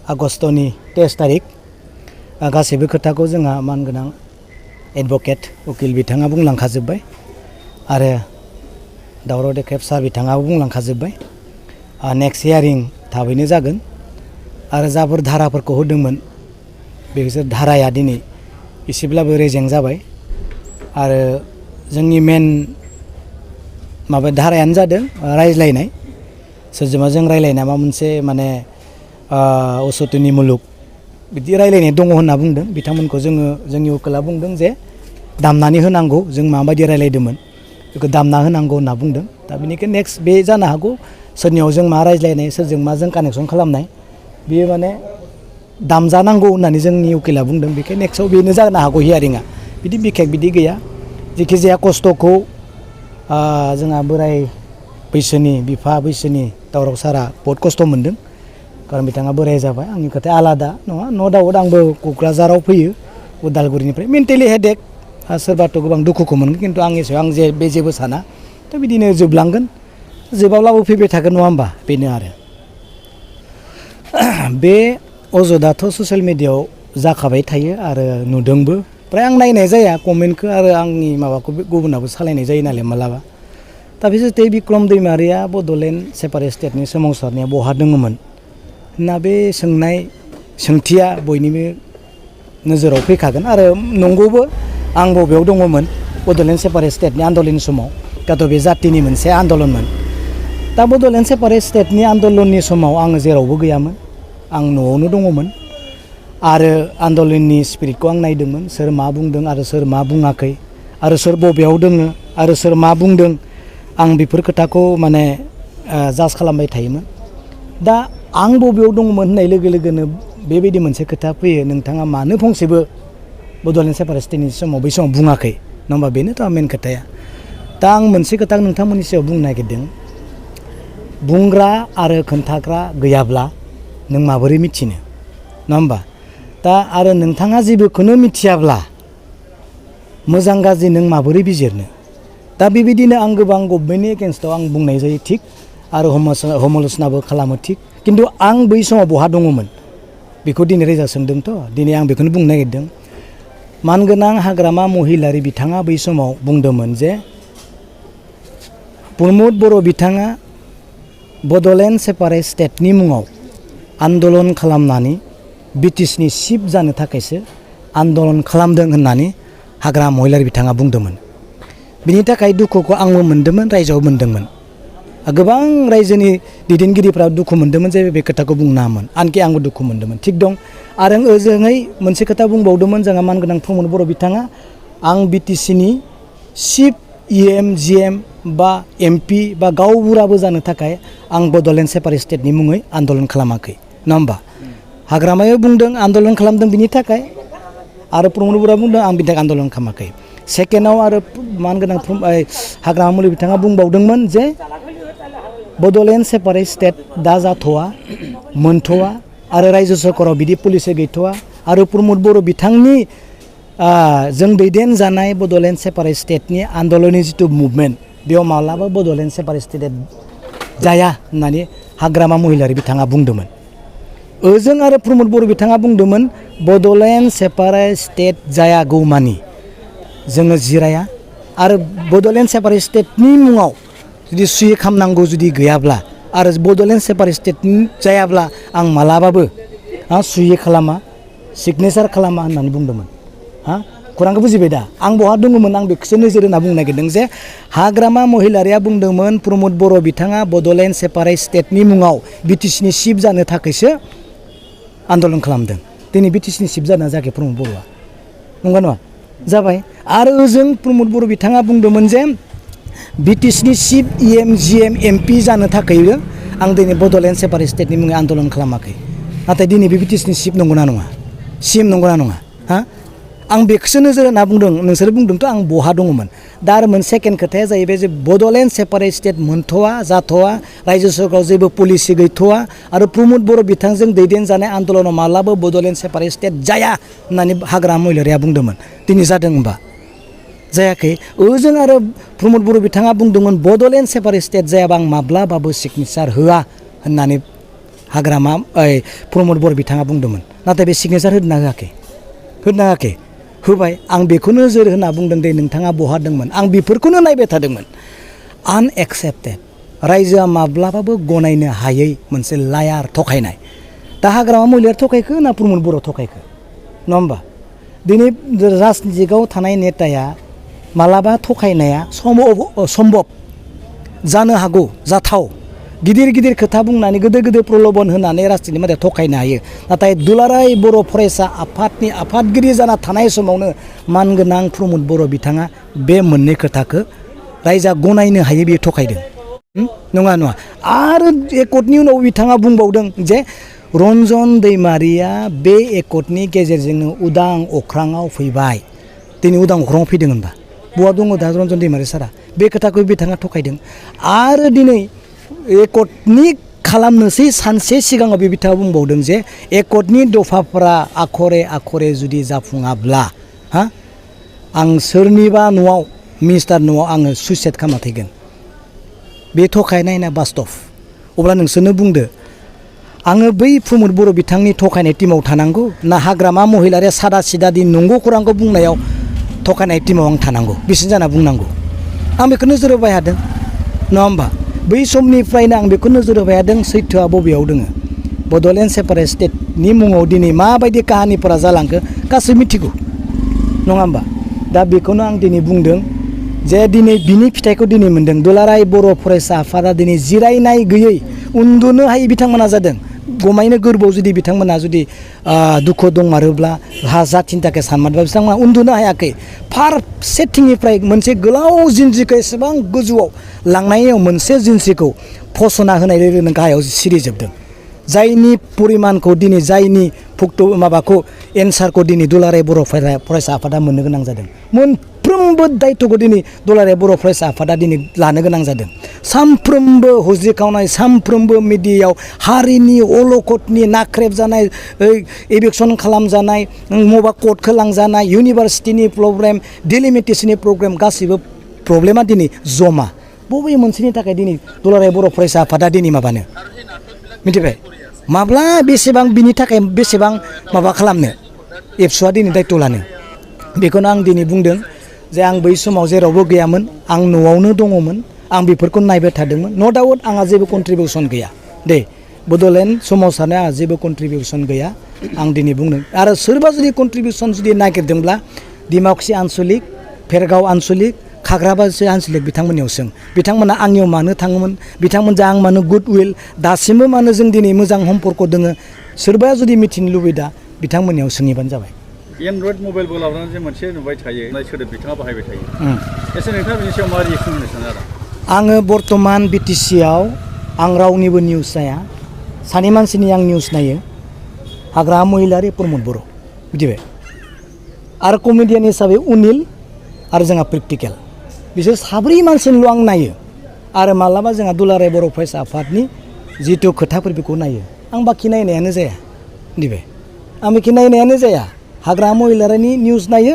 आगष्टनि 23 तारिख गासैबो खोथाखौ जोंहा मानगोनां एडभकेट उकिल बिथाङा बुंलांखाजोब्बाय आरो दावराव देख्रेब सार बिथाङाबो बुंलांखाजोब्बाय। नेक्स्ट हियारिं थाबैनो जागोन आरो जाफोर धाराफोरखौ होदोंमोन बेसोर धाराया दिनै एसेब्लाबो रेजें जाबाय आरो जोंनि मेन माबा धारायानो जादों रायज्लायनाय सोरजोंबा जों रायज्लायनाय माबा मोनसे माने असतनि मुलुग बिदि रायज्लायनाय दङ होनना बुंदों बिथांमोनखौ जोंनि उकिला बुंदों जे दामनानै होनांगौ जों माबायदि रायज्लायदोंमोन बेखौ दामना होनांगौ होनना बुंदों। दा बेनिखायनो नेक्स्ट बे जानो हागौ सोरनियाव जों मा रायज्लायनाय सोरजों मा जों कानेक्सन खालामनाय बेयो माने दामजानांगौ होननानै जोंनि उकिला बुंदों। बेखायनो नेक्स्टआव बेनो जानो हागौ हियारिंआ बिदि बिखेक बिदि गैया। जेखिजाया खस्थ'खौ जोंहा बोराय बैसोनि बिफा बैसोनि दावराव सारा बहुद खस्थ' मोनदों खारन बिथाङा बोराय जाबाय। आंनि खोथाया आलादा नङा न' दाउट आंबो क'क्राझाराव फैयो उदालगुरिनिफ्राय मेन्टेलि हेडेक सोरबाथ' गोबां दुखुखौ मोनगोन खिन्थु आंनि सायाव आं बे जेबो साना दा बिदिनो जोबलांगोन जोबाब्लाबो फैबाय थागोन नङा होमबा बेनो आरो बे अजदाथ' ससियेल मिडियाआव जाखाबाय थायो आरो नुदोंबो फ्राय आं नायनाय जाया कमेन्टखौ आरो आंनि माबाखौ गुबुनाबो सालायनाय जायो नालाय मालाबा। दा बिसोरते बिक्रम दैमारिया बड'लेण्ड सेपारेट स्टेटनि सोमावसारनाया बहा दङमोन होनना बे सोंथिया बयनिबो नोजोराव फैखागोन आरो नंगौबो आं बबेयाव दङमोन बड'लेण्ड सेपारेट स्टेटनि आन्दलननि समाव दाथ' बे जातिनि मोनसे आन्दलनमोन। दा बड'लेण्ड सेपारेट स्टेटनि आन्दलननि समाव आङो जेरावबो गैयामोन आं न'आवनो दङमोन आरो आन्दलननि स्पिरिटखौ आं नायदोंमोन सोर मा बुंदों आरो सोर मा बुङाखै आरो सोर बबेयाव दोङो आरो सोर मा बुंदों आं बेफोर खोथाखौ माने जाज खालामबाय थायोमोन। दा आं बबेयाव दङमोन होननाय लोगो लोगोनो बेबायदि मोनसे खोथा फैयो नोंथाङा मानो फंसेबो बड'लेण्ड सेपारेट स्टेटनि समाव बै समाव बुङाखै नङा होमबा बेनोथ' मेन खोथाया। दा आं मोनसे खोथा नोंथांमोननि सायाव बुंनो नागिरदों बुंग्रा आरो खोन्थाग्रा गैयाब्ला नों माबोरै मिथिनो नङा होमबा। दा आरो नोंथाङा जेबोखौनो मिथियाब्ला मोजां गाज्रि नों माबोरै बिजिरनो। दा बेबायदिनो आं गोबां गभर्नमेन्टनि एगेन्स्टआव आं बुंनाय जायो थिग आरो समाल'सनाबो खालामो थिग खिन्थु आं बै समाव बहा दङमोन बेखौ दिनै रोजा सोंदोंथ' दिनै आं बेखौनो बुंनो नागिरदों। मानगोनां हाग्रामा महिलारि बिथाङा बै समाव बुंदोंमोन जे प्रमद बर' बिथाङा बड'लेण्ड सेपारेट स्टेटनि मुङाव आन्दलन खालामनानै ब्रिटिशनि चिफ जानो थाखायसो आन्दलन खालामदों होननानै हाग्रामा महिलारि बिथाङा बुंदोंमोन। बिनि थाखाय दुखुखौ आंबो मोन्दोंमोन रायजोआव मोन्दोंमोन गोबां रायजोनि दैदेनगिरिफ्रा दुखु मोन्दोंमोन जे बे खोथाखौ बुंनाङामोन आनखि आंबो दुखु मोन्दोंमोन थिग दं। आरो ओजोङै मोनसे खोथा बुंबावदोंमोन जोंहा मानगोनां प्रमद बर' बिथाङा आं बिटिसिनि चिफ EM GM बा MP बा गावबुराबो जानो थाखाय आं बड'लेण्ड सेपारेट स्टेटनि मुङै आन्दलन खालामाखै नङा होमबा। हाग्रामायाव बुंदों आन्दलन खालामदों बिनि थाखाय आरो प्रमद बर'आ बुंदों आं बिनि थाखाय आन्दलन खालामाखै। सेकेन्डआव आरो मानगोनां हाग्रामा महिलारि बिथाङा बुंबावदोंमोन जे बड'लेण्ड सेपारेट स्टेट दा जाथ'वा मोनथ'वा आरो रायजो सरकाराव बिदि पलिसि गैथ'वा आरो प्रमद बर' बिथांनि जों दैदेनजानाय बड'लेण्ड सेपारेट स्टेटनि आन्दलननि जिथु मुभमेन्ट बेयाव माब्लाबा बड'लेण्ड सेपारेट स्टेट जाया होननानै हाग्रामा महिलारि बिथाङा बुंदोंमोन। ओजों आरो प्रमद बर' बिथाङा बुंदोंमोन बड'लेण्ड सेपारेट स्टेट जायागौमानि जोङो जिराया आरो बड'लेण्ड सेपारेट स्टेटनि मुङाव जुदि सुहि खालामनांगौ जुदि गैयाब्ला आरो बड'लेण्ड सेपारेट स्टेटनि जायाब्ला आं मालाबाबो सुहि खालामा सिगनेसार खालामा होननानै बुंदोंमोन। खौरांखौ बुजिबाय दा आं बहा दङमोन आं बेखौसो नोजोर होना बुंनो नागिरदों जे हाग्रामा महिलारिया बुंदोंमोन प्रमद बर' बिथाङा बड'लेण्ड सेपारेट स्टेटनि मुङाव बिटिसिनि चिफ जानो थाखायसो आन्दलन खालामदों। दिनै बिटिसिनि चिफ जाना जायाखै प्रमद बर'आ नंगौ नङा जाबाय। आरो ओजों प्रमद बर' बिथाङा बुंदोंमोन जे बिटिसिनि चिफ EM GM MP जानो थाखायबो आं दिनै बड'लेण्ड सेपारेट स्टेटनि मुङै आन्दलन खालामाखै। नाथाय दिनै बे बिटिसिनि चिफ नंगौना नङा CM नंगौना नङा आं बेखौसो नोजोर होना बुंदों नोंसोर बुंदोंथ' आं बहा दङमोन। दा आरो मोनसे सेकेन्ड खोथाया जाहैबाय जे बड'लेण्ड सेपारेट स्टेट मोनथ'वा जाथ'वा रायजो सरकाराव जेबो पलिसि गैथ'वा आरो प्रमद बर' बिथांजों दैदेनजानाय आन्दलनाव मालाबा बड'लेण्ड सेपारेट स्टेट जाया होननानै हाग्रामा महिलारिया बुंदोंमोन दिनै जादों होनबा जायाखै। ओजों आरो प्रमद बर' बिथाङा बुंदोंमोन बड'लेण्ड सेपारेट स्टेट जायाबा आं माब्लाबाबो सिगनेसार होआ होननानै हाग्रामा प्रमद बर बिथाङा बुंदोंमोन नाथाय बे सिगनेसार होदोंना होआखै होबाय आं बेखौ नोजोर होना बुंदों दे नोंथाङा बहा दंमोन आं बेफोरखौनो नायबाय थादोंमोन आनएक्सेप्टेड रायजोआ माब्लाबाबो गनायनो हायै मोनसे लायार थखायनाय दा हाग्रामा महिलाया थखायखो ना प्रमद बर' थखायखो नङा होमबा दिनै राजनितिकआव थानाय नेताया मालाबा थखायनाया सम्भब जानो हागौ जाथाव गिदिर गिदिर खोथा बुंनानै गोदो गोदो प्रलबन होनानै राजनितिनि माथे थखायनो हायो नाथाय दुलाराय बर' फरायसा आफादनि आफादगिरि जाना थानाय समावनो मानगोनां प्रमद बर' बिथाङा बे मोननै खोथाखौ रायजोआ गनायनो हायो बेयो थखायदों नङा आरो एकर्डनि उनाव बिथाङा बुंबावदों जे रन्जन दैमारिया बे एकर्डनि गेजेरजोंनो उदां अख्राङाव फैबाय दिनै उदां अख्राङाव फैदों होनबा बहा दङ दा रन्जन दैमारि सारा बे खोथाखौ बिथाङा थखायदों आरो दिनै एकर्डनि खालामनोसै सानसे सिगाङाव बे बिथाङा बुंबावदों जे एकर्डनि दफाफोरा आखरे आखरे जुदि जाफुङाब्ला आं सोरनिबा न'आव मिनिस्टार न'आव आङो सुइसाइड खालामना थैगोन बे थखायनाय ना बास्तब अब्ला नोंसोरनो बुंदो आङो बै प्रमद बर' बिथांनि थखायनाय टिमाव थानांगौ ना हाग्रामा महिलारिया सादा सिदा दिन नंगौ खौरांखौ बुंनायाव थखायनाय टिमाव आं थानांगौ बिसिनि जाना बुंनांगौ आं बेखौ नोजोर होबाय थादों नङा होमबा बै समनिफ्रायनो आं बेखौ नोजोर होबाय थादों सैथोआ बबेयाव दोङो बड'लेण्ड सेपारेट स्टेटनि मुङाव दिनै माबायदि काहानिफोरा जालांखो गासै मिथिगौ नङा होमबा दा बेखौनो आं दिनै बुंदों जे दिनै बिनि फिथाइखौ दिनै मोन्दों दुलाराय बर' फरायसा आफादा दिनै जिरायनाय गैयै उन्दुनो हायै बिथांमोना जादों गमायनो गोरबोआव जुदि बिथांमोना जुदि दुखु दंमारोब्ला जाथिनि थाखाय सानमारोब्ला बिथांमोना उन्दुनो हायाखै फारसेथिंनिफ्राय मोनसे गोलाव जिन्जिखौ एसेबां गोजौआव लांनायाव मोनसे जिन्सिखौ फसना होनाय लोगो लोगोनो गाहायाव सिरिजोबदों जायनि परिमानखौ दिनै जायनि माबाखौ एन्सारखौ दिनै दुलाराय बर' फरायसा आफादा मोननो गोनां जादों मोनफ्रोमबो दायित्वखौ दिनै दुलाराय बर' फरायसा आफादा दिनै लानो गोनां जादों सानफ्रोमबो हुज्रिखावनाय सानफ्रोमबो मिडियायाव हारिनि अलखदनि नाख्रेबजानाय एभिकसन खालामजानाय मबा कर्टखौ लांजानाय इउनिभार्सिटिनि प्रब्लेम डिलिमिटेसननि प्रब्लेम गासैबो प्रब्लेमा दिनै जमा बबे मोनसेनि थाखाय दिनै दुलाराय बर' फरायसा आफादा दिनै माबानो मिथिबाय माब्ला बेसेबां बिनि थाखाय बेसेबां माबा खालामनो एबसुआ दिनै दायित्व लानो बेखौनो आं दिनै बुंदों जे आं बै समाव जेरावबो गैयामोन आं न'आवनो दङमोन आं बेफोरखौ नायबाय थादोंमोन न' डाउट आंहा जेबो कन्ट्रिबिउसन गैया दे बड'लेण्ड सोमावसारनाया आंहा जेबो कन्ट्रिबिउसन गैया आं दिनै बुंदों आरो सोरबा जुदि कन्ट्रिबिउसन जुदि नागिरदोंब्ला डिमाकुसि आन्सलिक भेरगाव आन्सलिक खाग्राबारि आन्सलिक बिथांमोननियाव सों बिथांमोना आंनियाव मानो थाङोमोन बिथांमोनजों आं मानो गुड उइल दासिमबो मानो जों दिनै मोजां सम्पर्क दोङो सोरबाया जुदि मिथिनो लुबैदा बिथांमोननियाव सोंहैबानो जाबाय एन्ड्रइड मबाइलबो लानानै जे मोनसे नुबाय थायो सोदोब बिथाङा बाहायबाय थायो एसे नोंथाङा बेनि सायाव मा रिएक्सन होनो सानो आरो आङो बर्तमान बिटिसिआव आं रावनिबो निउस नाया सानै मानसिनि आं निउस नायो हाग्रामा महिलारि प्रमद बर' मिथिबाय आरो कमेडियान हिसाबै उनिल आरो जोंहा प्रेक्टिकेल बिसोर साब्रै मानसिनिल' आं नायो आरो मालाबा जोंहा दुलाराय बर' फरायसा आफादनि जिथु खोथाफोर बेखौ नायो आं बाखि नायनायानो जाया मिथिबाय आं बाखि नायनायानो जाया हाग्रामा महिलारिनि निउस नायो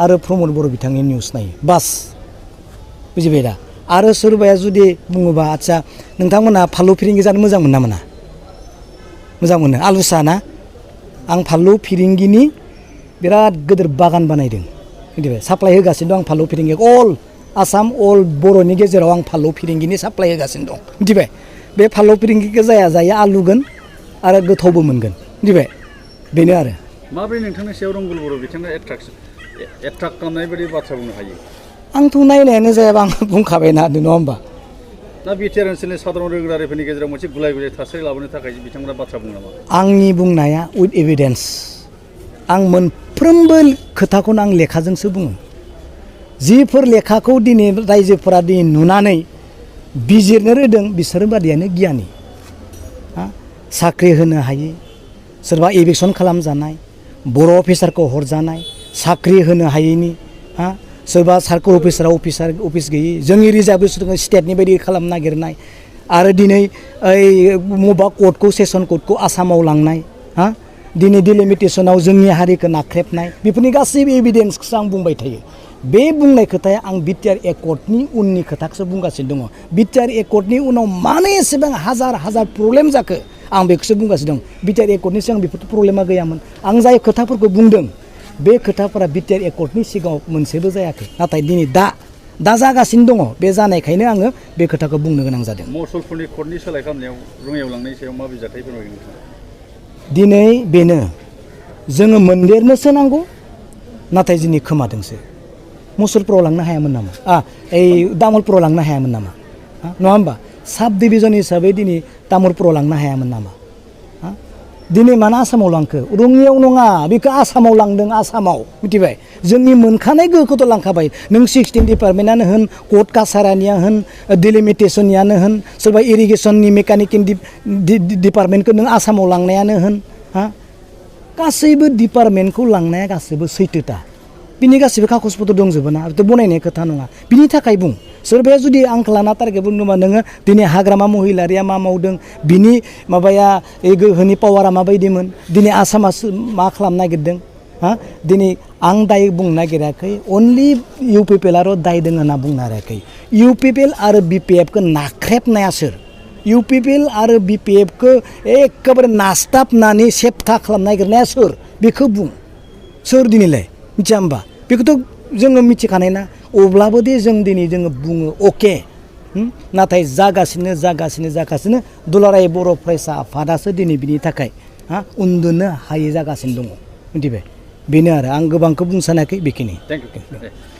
आरो प्रमद बर' बिथांनि निउस नायो बास बुजिबाय दा आरो सोरबाया जुदि बुङोबा आदसा नोंथांमोनहा फानलु फिरिंगि जानो मोजां मोना मोना मोजां मोनो आलुसा ना आं फानलु फिरिंगिनि बिराद गिदिर बागान बानायदों मिथिबाय साप्लाय होगासिनो दं आं फानलु फिरिंगि अल आसाम अल बर'नि गेजेराव आं फानलु फिरिंगिनि साप्लाय होगासिनो दं मिथिबाय बे फानलु फिरिंगिखौ जाया आलुगोन आरो गोथावबो मोनगोन मिथिबाय बेनो आरो माबोरै नोंथांनि सायाव रंगुल बर' बिथाङा एट्राक्ट खालामनाय बायदि बाथ्रा बुंनो हायो आंथ' नायनायानो जायाबा आं बुंखाबायना नङा होमबा दा बिटिआर ओनसोलनि साधारन रोगारिफोरनि गेजेराव मोनसे गुलाय गुजाय थासारि लाबोनो थाखाय बिथांमोना बाथ्रा बुङो नामा आंनि बुंनाया उइथ एभिडेन्स आं मोनफ्रोमबो खोथाखौनो आं लेखाजोंसो बुङो जिफोर लेखाखौ दिनै रायजोफोरा दिनै नुनानै बिजिरनो रोंदों बिसोर बादियानो गियानि साख्रि होनो हायै सोरबा एभिकसन खालामजानाय बर' अफिसारखौ हरजानाय साख्रि होनो हायैनि सोरबा सार्कोल अफिस गैयै जोंनि रिजार्भेसन स्टेटनि बायदि खालामनो नागिरनाय आरो दिनै मबा कर्टखौ सेसन कर्टखौ आसामाव लांनाय दिनै डिलिमिटेसनाव जोंनि हारिखौ नाख्रेबनाय बेफोरनि गासैबो एभिडेन्सखौसो आं बुंबाय थायो बे बुंनाय खोथाया आं बिटिआर एकर्डनि उननि खोथाखौसो बुंगासिनो दङ बिटिआर एकर्डनि उनाव मानो एसेबां हाजार प्रब्लेम जाखो आं बेखौसो बुंगासिनो दं बिटिआर एकर्डनि सिगां बेफोर प्रब्लेमा गैयामोन आं जाय खोथाफोरखौ बुंदों बे खोथाफोरा बिटिआर एकर्डनि सिगाङाव मोनसेबो जायाखै नाथाय दिनै दा जागासिनो दङ बे जानायखायनो आङो बे खोथाखौ बुंनो गोनां जादों मसलपुरनि कर्टनि सोलाय खालामनायाव रङियाव लांनायनि सायाव मा बिजाथाय फोरमायगोन नोंथाङा दिनै बेनो जोङो मोनदेरनोसो नांगौ नाथाय दिनै खोमादोंसो मुसलपुराव लांनो हायामोन नामा ओइ तामुलपुराव लांनो हायामोन नामा नङा होमबा साब डिभिजन हिसाबै दिनै तामुलपुराव लांनो हायामोन नामा दिनै मानो आसामाव लांखो रङियाव नङा बेखौ आसामाव लांदों आसामाव मिथिबाय जोंनि मोनखानाय गोहोखौथ' लांखाबाय नों 16 डिपार्टमेन्टआनो होन कर्ट कासारानिया होन डिलिमिटेसननियानो होन सोरबा इरिगेसननि मेकानिकेल डिपार्टमेन्टखौ नों आसामाव लांनायानो होन गासैबो डिपार्टमेन्टखौ लांनाया गासैबो सैथोथा बिनि गासैबो कागज पत्र दंजोबो ना बेथ' बनायनाय खोथा नङा बिनि थाखाय बुं सोरबाया जुदि आंखौ लाना टारगेट बुंदोंबा नोङो दिनै हाग्रामा महिलारिया मा मावदों बिनि माबाया गोहोनि पावारा माबायदिमोन दिनै आसामा मा खालामनो नागिरदों दिनै आं दाय बुंनो नागिराखै अनलि इउपिपिएलआल' दाय दङ होनना बुंनो नागिराखै इउपिपिएल आरो बिपिएफखौ नाख्रेबनाया सोर इउपिपिएल आरो बिपिएफखौ एखेबारे नासथाबनानै सेबथा खालामनो नागिरनाया सोर बेखौ बुं सोर दिनैलाय मिथिया होमबा बेखौथ' जोङो मिथिखानाय ना अब्लाबो दे जों दिनै जोङो बुङो अके नाथाय जागासिनो दुलाराय बर' फरायसा आफादासो दिनै बिनि थाखाय उन्दुनो हायै जागासिनो दङ मिथिबाय बेनो आरो आं गोबांखौ बुंनो सानाखै बेखिनि थेंक इउ